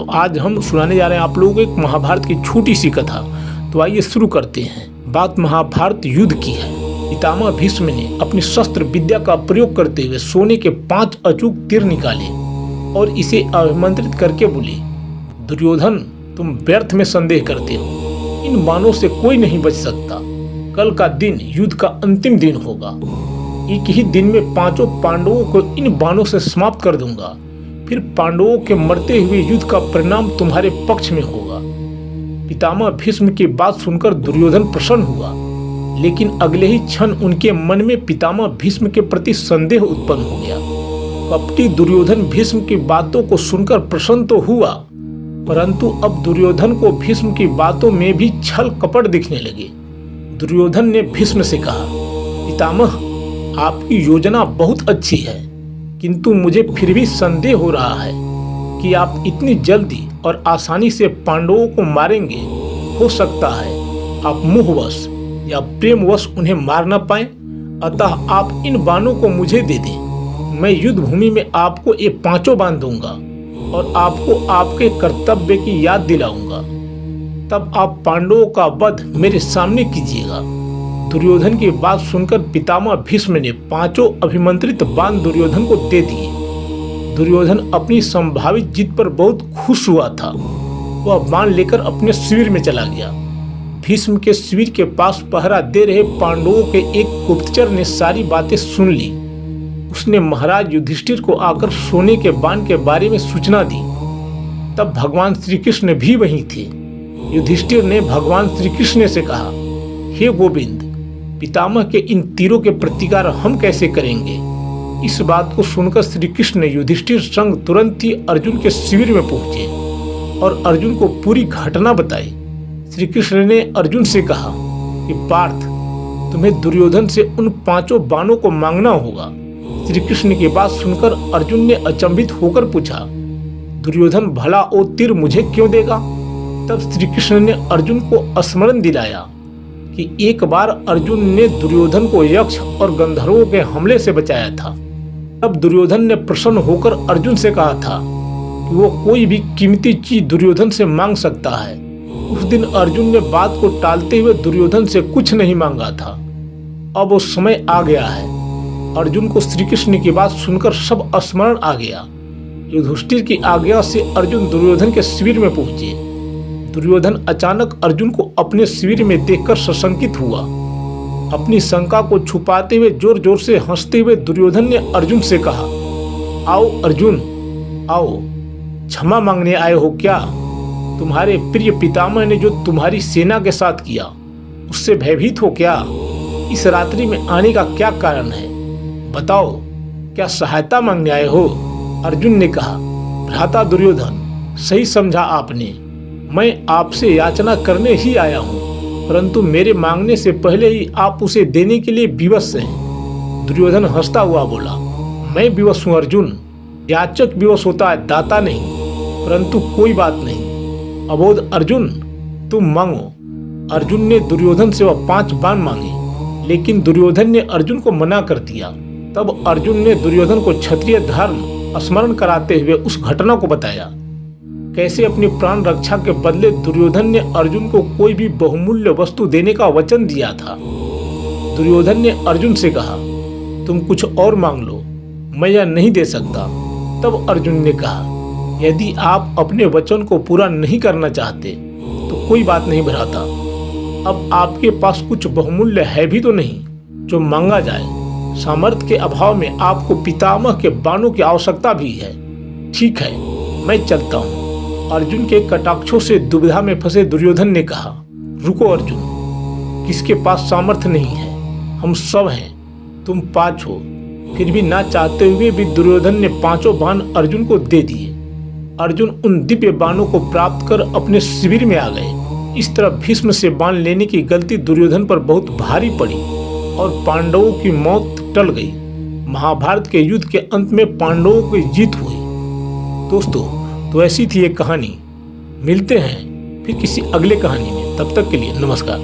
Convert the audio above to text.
तो आज हम सुनाने जा रहे हैं आप लोगों को एक महाभारत की छोटी सी कथा। तो आइए शुरू करते हैं। बात महाभारत युद्ध की है। पितामह भीष्म ने अपनी शस्त्र विद्या का प्रयोग करते हुए सोने के 5 अचूक तीर निकाले और इसे अभिमंत्रित करके बोले, दुर्योधन तुम व्यर्थ में संदेह करते हो, इन बाणों से कोई नहीं बच सकता। कल का दिन युद्ध का अंतिम दिन होगा। एक ही दिन में 5 पांडवों को इन बाणों से समाप्त कर दूंगा। फिर पांडवों के मरते हुए युद्ध का परिणाम तुम्हारे पक्ष में होगा। पितामह भीष्म की बात सुनकर दुर्योधन प्रसन्न हुआ, लेकिन अगले ही क्षण उनके मन में पितामह भीष्म के प्रति संदेह उत्पन्न हो गया। कपटी दुर्योधन भीष्म की बातों को सुनकर प्रसन्न तो हुआ, परंतु अब दुर्योधन को भीष्म की बातों में भी छल कपट दिखने लगे। दुर्योधन ने भीष्म से कहा, पितामह आपकी योजना बहुत अच्छी है, किंतु मुझे फिर भी संदेह हो रहा है कि आप इतनी जल्दी और आसानी से पांडवों को मारेंगे। हो सकता है आप मोहवश या प्रेमवश उन्हें मार न पाएं, अतः आप इन बाणों को मुझे दे दें। मैं युद्ध भूमि में आपको ये 5 बाण दूंगा और आपको आपके कर्तव्य की याद दिलाऊंगा। तब आप पांडवों का वध मेरे सामने कीजिएगा। दुर्योधन की बात सुनकर पितामह भीष्म ने 5 अभिमंत्रित बाण दुर्योधन को दे दिए। दुर्योधन अपनी संभावित जीत पर बहुत खुश हुआ था। वह बाण लेकर अपने शिविर में चला गया। भीष्म के शिविर के पास पहरा दे रहे पांडवों के एक गुप्तचर ने सारी बातें सुन ली। उसने महाराज युधिष्ठिर को आकर सोने के बाण के बारे में सूचना दी। तब भगवान श्री कृष्ण भी वहीं थे। युधिष्ठिर ने भगवान श्री कृष्ण से कहा, हे गोविंद, पितामह के इन तीरों के प्रतिकार हम कैसे करेंगे? इस बात को सुनकर श्री कृष्ण युधिष्ठिर संग तुरंत ही अर्जुन के शिविर में पहुंचे और अर्जुन को पूरी घटना बताई। श्री कृष्ण ने अर्जुन से कहा कि पार्थ, तुम्हें दुर्योधन से उन 5 बाणों को मांगना होगा। श्री कृष्ण की बात सुनकर अर्जुन ने अचंभित होकर पूछा, दुर्योधन भला वो तीर मुझे क्यों देगा? तब श्री कृष्ण ने अर्जुन को स्मरण दिलाया कि एक बार अर्जुन ने दुर्योधन को यक्ष और गंधर्वों के हमले से बचाया था। तब दुर्योधन ने प्रसन्न होकर अर्जुन से कहा था कि वो कोई भी कीमती चीज दुर्योधन से मांग सकता है। उस दिन अर्जुन ने बात को टालते हुए दुर्योधन से कुछ नहीं मांगा था। अब वो समय आ गया है। अर्जुन को श्री कृष्ण की बात सुनकर सब स्मरण आ गया। युधिष्ठिर की आज्ञा से अर्जुन दुर्योधन के शिविर में पहुंचे। दुर्योधन अचानक अर्जुन को अपने शिविर में देखकर सशंकित हुआ। अपनी शंका को छुपाते हुए जोर जोर से हंसते हुए दुर्योधन ने अर्जुन से कहा, आओ अर्जुन, आओ, क्षमा मांगने आए हो क्या? तुम्हारे प्रिय पितामह ने जो तुम्हारी सेना के साथ किया, उससे भयभीत हो क्या? इस रात्रि में आने का क्या कारण है? बताओ, क्या सहायता मांगने आए हो? अर्जुन ने कहा, भ्राता दुर्योधन, सही समझा आपने। मैं आपसे याचना करने ही आया हूँ, परंतु मेरे मांगने से पहले ही आप उसे देने के लिए विवश हैं। दुर्योधन हंसता हुआ बोला, मैं विवश हूँ अर्जुन। याचक विवश होता है, दाता नहीं। परंतु कोई बात नहीं, अबोध अर्जुन, तुम मांगो। अर्जुन ने दुर्योधन से वह 5 बाण मांगे, लेकिन दुर्योधन ने अर्जुन को मना कर दिया। तब अर्जुन ने दुर्योधन को क्षत्रिय धर्म स्मरण कराते हुए उस घटना को बताया। कैसे अपनी प्राण रक्षा के बदले दुर्योधन ने अर्जुन को कोई भी बहुमूल्य वस्तु देने का वचन दिया था। दुर्योधन ने अर्जुन से कहा, तुम कुछ और मांग लो, मैं यह नहीं दे सकता। तब अर्जुन ने कहा, यदि आप अपने वचन को पूरा नहीं करना चाहते तो कोई बात नहीं भ्राता। अब आपके पास कुछ बहुमूल्य है भी तो नहीं जो मांगा जाए। सामर्थ्य के अभाव में आपको पितामह के बाणों की आवश्यकता भी है। ठीक है, मैं चलता हूँ। अर्जुन के कटाक्षों से दुविधा में फंसे दुर्योधन ने कहा, रुको अर्जुन, किसके पास सामर्थ्य नहीं है? हम सब हैं, तुम 5 हो। फिर भी ना चाहते हुए भी दुर्योधन ने 5 बाण अर्जुन को दे दिए। अर्जुन उन दिव्य बाणों को प्राप्त कर अपने शिविर में आ गए। इस तरह भीष्म से बाण लेने की गलती दुर्योधन पर बहुत भारी पड़ी और पांडवों की मौत टल गई। महाभारत के युद्ध के अंत में पांडवों की जीत हुई। दोस्तों, तो ऐसी थी एक कहानी। मिलते हैं फिर किसी अगले कहानी में। तब तक के लिए नमस्कार।